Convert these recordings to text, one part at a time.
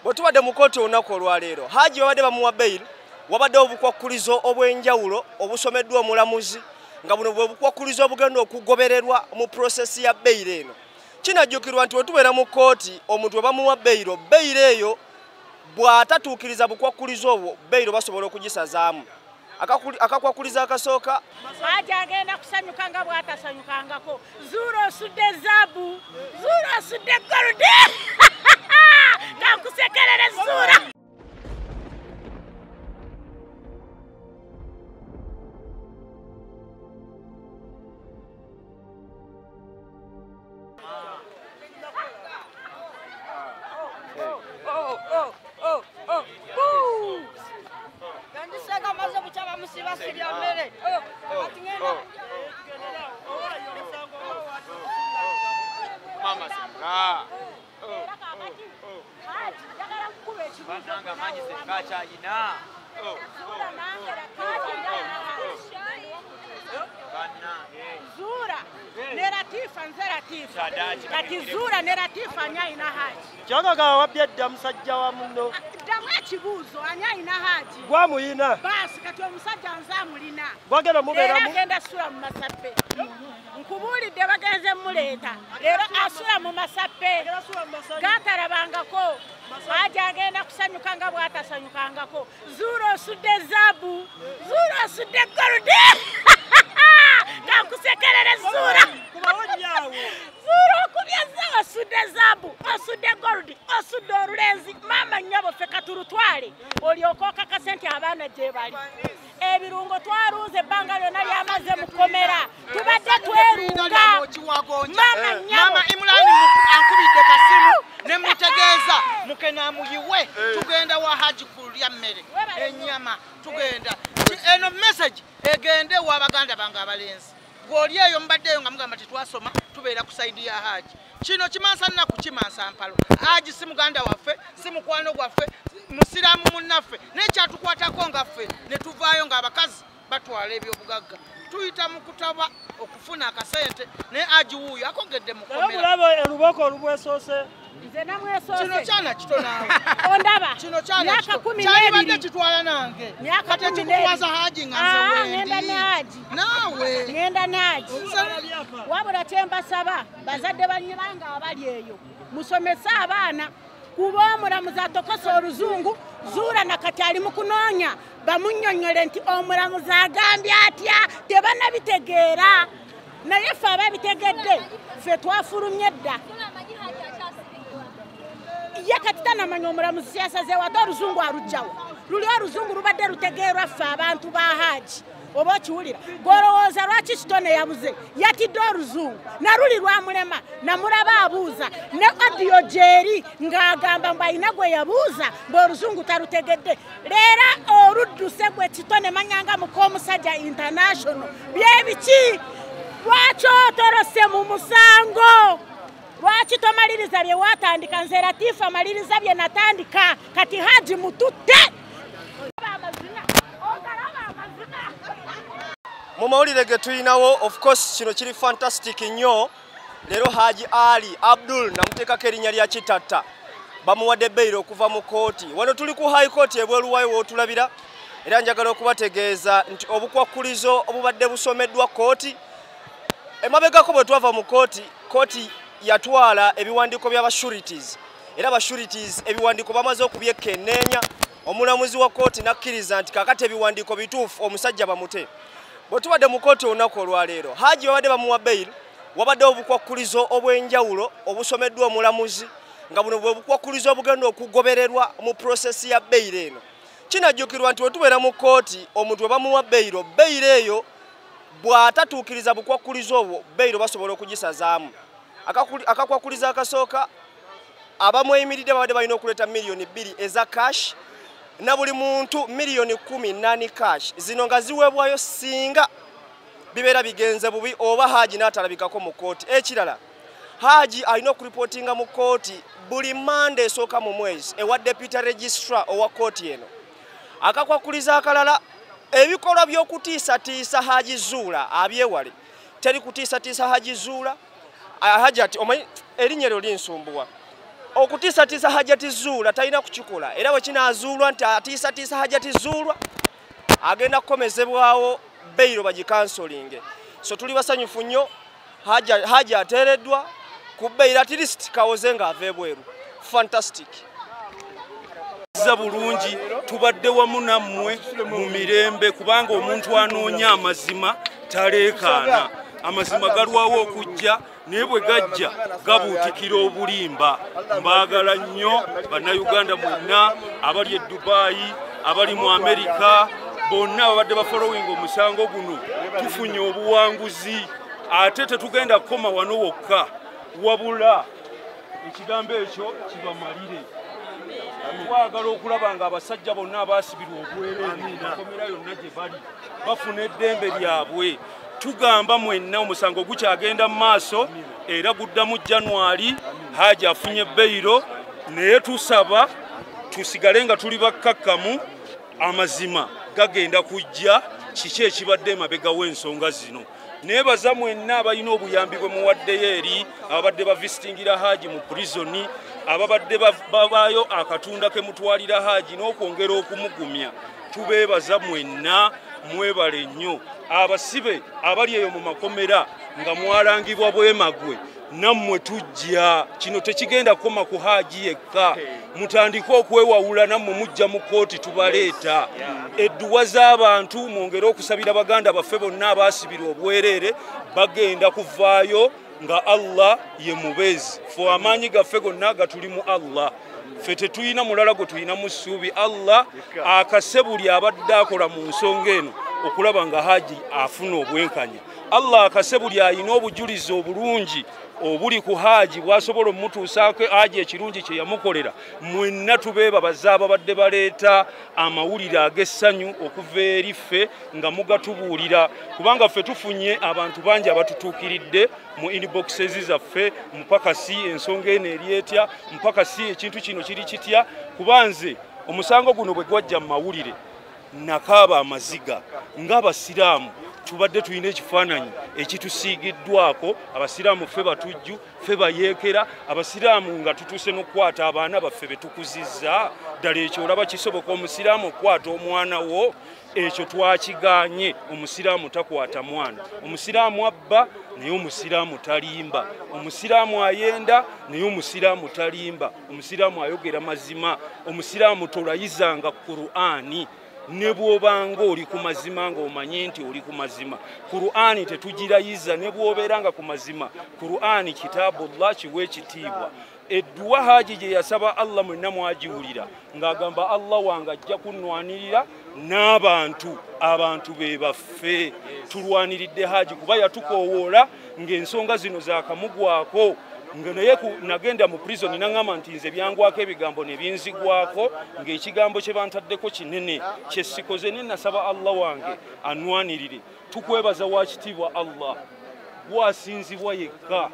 Bwetubadde mu kkooti olunaku olwaleero Haji babadde bamuwa bail wabadde obukwakkulizo obw'enjawulo obusomeddwa omulamuzi nga buno bwe bukwakkulizo obugenda okugobererwa mu prosesi ya bail eno. Kinajjukirwa nti wetubeera mu kkooti omuntu we bamuwa bail eyo bw'atatuukiriza bukwakkulizo obwo bail basobola okugisazaamu. Akakwakkulizo akasooka Haji agenda kusanyuka nga bw'atasanyukangako. Zuura osudde zaabu, Zuura osudde goludi. Kankusekerere Zuura. Zuura ne Latifa anyayina Haji. Kyagaga wabyedda musajja wa muno. Ddamu ekibuuzo anyayina Haji. Gwamuyina. Baasi kati omusajja nze amulina. Gwagenda mubeeramu. Leero agenda sula mu Masappe. Nkubuulidde bagenze muleeta. Leero asula mu Masappe. Gaatalabangako. Haji agenda kusanyuka nga bw'atasanyukangako. Zuura osudde zaabu, Zuura osudde goludi. Kankusekerere Zuura. Zuura okubya zaabu osudde zaabu, osudde goludi, osudde olulenzi. Maama nnyabo ffe katurutwale olyoke okakase nti abaana gye bali. Ebirungo twaluuza ebbanga lyonna lyamaze mu kkomera. Tubadde twerunga. Mama Imulani ankubidde kasimu ne mutegeeza mukenaamuyiwe tugenda wa Haji kulya mmere ennyama tugenda. Eno message egende wa baganda bange abalenzi. Gwoli eyo mbaddeyo nga mugamba tetwasoma tubeera ku saidi ya Haji. Kino kimansa nnaku kimansa mpalo. Haji si muganda waffe, si mukwano gwaffe, musiraamu munnaffe. Nekyatukwatako nga ffe ne tuvaayo ng'abakazi batwala ebyobugagga. Tuyita mu kutaba okufuna akasente ne Haji wuuyo akogedde mu kkomera. Mulaba eruboko olubwesoose. Nze namwesoose. Kino kyana kito naawe. Ondaba. Kino kyana myaka kito. 12. Kyalibadde kitwala nange. Myaka 12. Kikuwaza Haji nga nze wendi. Ngenda ne Haji. Naawe. Ngenda ne Haji. Wabula kyembasaba bazadde banyiranga abali eyo. Musomesa abaana kuba omulamuzi atokosa oluzungu. Zuura nakati ali mu kunoonya bamunnyonnyole nti omulamuzi agambye atya tebanabitegeera. Naye ffe ababitegedde ffe twafulumye dda. Ye kati tanamanya omulamuzi yasazeewo ate oluzungu alugyawo. Luli oluzungu lubadde lutegeerwa ffe abantu ba Haji. Oba okiwulira gwolowooza lwaki kitone yabuze yatidde oluzungu naluli lwamulema namulaba abuuza ne audio gyeri ng'agamba mbu alina gwe yabuuza ng'oluzungu talutegedde. Leero oludduse gwe kitone manyanga Mukomusajja International byebiki? Lwaki otorose mu musango? Lwaki tomaliriza bye watandika? Nze Latifa amaliriza bye natandika. Kati Haji mututte. mu mawulire ge tulinawo of course kino kiri fantastic nnyo. Leero Haji Ali Abdul namuteekako erinnya lya kitatta bamuwadde bail okuva mu kkooti. Wano tuli ku high court ebweru waayo wootulabira era njagala okubategeeza nti obukwakkulizo obubadde busomeddwa kkooti emabegako bwe twava mu kkooti yatwala ebiwandiiko by'abashurities era abashurities ebiwandiiko bamaze okubyekenneenya. Omulamuzi wa kkooti nakkiriza nti kakati ebiwandiiko bituufu omusajja bamute. Bwe tubadde mu kkooti olunaku olwaleero Haji babadde bamuwa bail wabadde obukwakkulizo obw'enjawulo obusomeddwa omulamuzi nga buno bwe bukwakkulizo obugenda okugobererwa mu prosesi ya bail eno. Kinajjukirwa nti wetubeera mu kkooti omuntu we bamuwa bail eyo bw'atatuukiriza bukwakkulizo obwo bail basobola okugisazaamu. Akakwakkulizo akasooka abamweyimiridde babadde balina okuleeta million 2 eza cash na buli muntu million 10 cash. Zino nga ziweebwayo singa bibeera bigenze bubi oba Haji n'atalabikako mu kkooti. Ekirala Haji alina okuripotinga mu kkooti buli Monday esooka mu mwezi ewa deputy registrar owa kkooti eno. Akakwakkulizo akalala ebikolwa by'okutiisatiisa Haji Zuura abyewale. Teri kutiisatiisa Haji Zuura. Haji ati erinnya eryo linsumbuwa. okutiisatiisa Hajati Zuula talina kukikola era bwe kinaazuulwa nti atiisatiisa Hajati Zuula agenda kukomezebwawo beyiro bagikansolinge. So tuli basanyufu nnyo Haja ateereddwa ku beyiro at least kawoze ng'ava ebweru. Fantastic. Bulungi tubadde wamu nammwe mu mirembe kubanga omuntu anoonya amazima taleekaana. Amazima galwawo okujja naye bwe gajja gabuutikira obulimba. Mbaagala nnyo bannayuganda mwenna abali e Dubai, abali mu Amerika, bonna ababadde bafolowinga omusango guno. Tufunye obuwanguzi ate tetugenda kukoma wano wokka wabula ekigambo ekyo kibamalire. Twagala okulaba nga abasajja bonna abaasibirwa obwereere bakomera yonna gye bali bafuna eddembe lyabwe. Tugamba mwenna omusango gukyagenda mu maaso era guddamu January. Haja afunye beyiro naye tusaba tusigale nga tuli bakkakkamu amazima gagenda kujja kiki ekibadde emabega w'ensonga zino. Nebaza mwenna abalina obuyambi bwe muwaddeyo eri ababadde bavisitingira Haji mu prisoni, ababadde babaayo akatunda ke mutwalira Haji n'okwongera okumugumya. Tubeebaza mwenna, mwebale nnyo. Abasibe abali eyo mu makomera nga mwalangibwa bwemagwe nammwe tujja. Kino tekigenda kukoma ku Haji yekka. Mutandike okwewawula nammwe mujja mu kooti tubaleeta. Edduwa z'abantu mwongere okusabira baganda baffe bonna abaasibirwa obwereere bagenda kuvaayo nga Allah ye mubezi. Ffe amaanyi gaffe gonna gatuli mu Allah. Ffe tetulina mulala gwe tulina mu ssuubi. Allah akase buli abadde akola mu nsonga eno okulaba nga Haji afuna obwenkanya. Allah akase buli alina obujulizi obulungi obuli ku Haji bwasobola omutuusaako Haji ekirungi kye yamukolera. Mwenna tubeebabaza ababadde baleeta amawulire ag'essanyu okuva eri ffe nga mugatubuulira kubanga ffe tufunye abantu bangi abatutuukiridde mu inboxes zaffe mpakasi ensonga eno eri etya, mpakasi ekintu kino kiri kitya. Kubanze omusango guno bwe gwajja mu mawulire nakaaba amaziga ng'Abasiraamu tubadde tulina ekifaananyi ekitusiigiddwako. Abasiraamu ffe batujju, ffe bayeekera, Abasiraamu nga tutuuse n'okukwata abaana baffe be tukuzizza. Ddala ekyo olaba kisoboka Omusiraamu okukwata omwana wo? Ekyo twakiganye. Omusiraamu takwata mwana. Omusiraamu abba naye Omusiraamu talimba. Omusiraamu ayenda naye Omusiraamu talimba. Omusiraamu ayogera mazima. Omusiraamu tolayizanga Qur'ani. Ne bw'obanga oli ku mazima ng'omanyi nti oli ku mazima. Qur'ani tetugirayiza ne bw'obeeranga ku mazima. Qur'ani kitaabullah kiwe ekitiibwa. Edduwa Haji gye yasaba Allah mwenna mwagiwulira ng'agamba Allah wange ajja kunnwanirira n'abantu. Abantu be baffe tulwaniridde Haji kuba yatukoowoola ng'ensonga zino zaakamugwako. Naye nagenda mu prison nangamba nti nze byangwako ebigambo ne binzigwako ng'ekigambo kye bantaddeko kinene kye sikoze ne nasaba Allah wange annwanirire. Tukwebaza wa kitiibwa Allah gwasinzibwa yekka.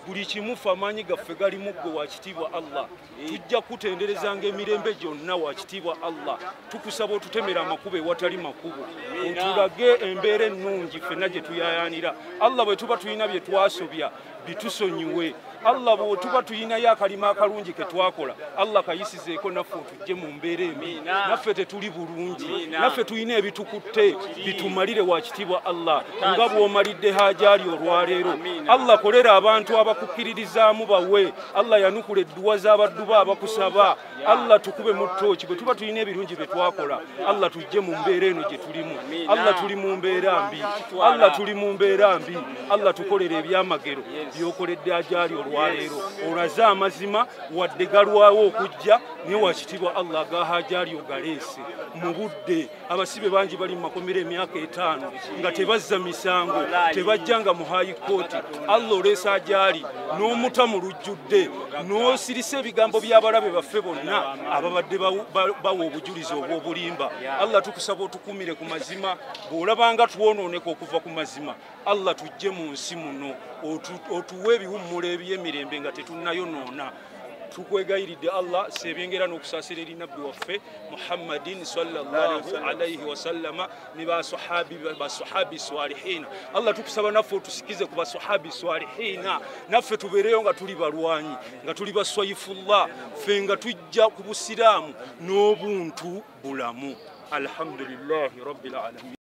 Buli kimufa amaanyi gaffe gali mu ggwe wa kitiibwa Allah. Tujja kutenderezanga emirembe gyonna wa kitiibwa Allah. Tukusaba otutemera amakubo ewatali makubo. Otulage embeera ennungi ffenna gye tuyayaanira. Allah bwe tuba tulina bye twasobya bitusonyiwe. Allah bwe tuba tulinayo akalima akalungi ke twakola Allah kayisizeeko naffe otujje mu mbeera embi. Naffe tetuli bulungi. Naffe tulina ebitukutte bitumalire wa kitiibwa Allah nga bw'omalidde Haji ali olwaleero. Allah kolera abantu abakukkiririzaamu bawe. Allah yanukula edduwa z'abaddu be abakusaba. Allah tukube mu ttooki bwe tuba tulina ebirungi bye twakola. Allah tujje mu mbeera eno gye tulimu. Allah tuli mu mbeera mbi. Allah tuli mu mbeera mbi. Allah tukolere ebyamagero by'okoledde Haji ali olwaleero. Olaze amazima wadde galwawo okujja naye wa kitiibwa Allah ga Haji ali ogaleese mu budde. Abasibe bangi bali mu makomera emyaka 5 nga tebazza misango, tebajjanga mu high court. Allah oleese Haji ali n'omuta mu lujjudde n'osirisa ebigambo by'abalabe baffe bonna ababadde bawa obujulizi obw'obulimba. Allah tukusaba otukumire ku mazima. Bw'olabanga twonooneka okuva ku mazima Allah tujje mu nsi muno otuwe ebiwummula eby'emirembe nga tetunnayonoona. tukwegayiridde Allah sebyengera n'okusaasira eri nabbi waffe Muhammadin sallallahu alayhi wa sallama ne basahabi swalihina. Allah tukusaba naffe otusikize ku basahabi swalihina, naffe tubeereyo nga tuli balwanyi, nga tuli baswayifullah, ffe nga tujja ku busiraamu n'obuntu bulamu. Alhamdulillahi rabbil alamin.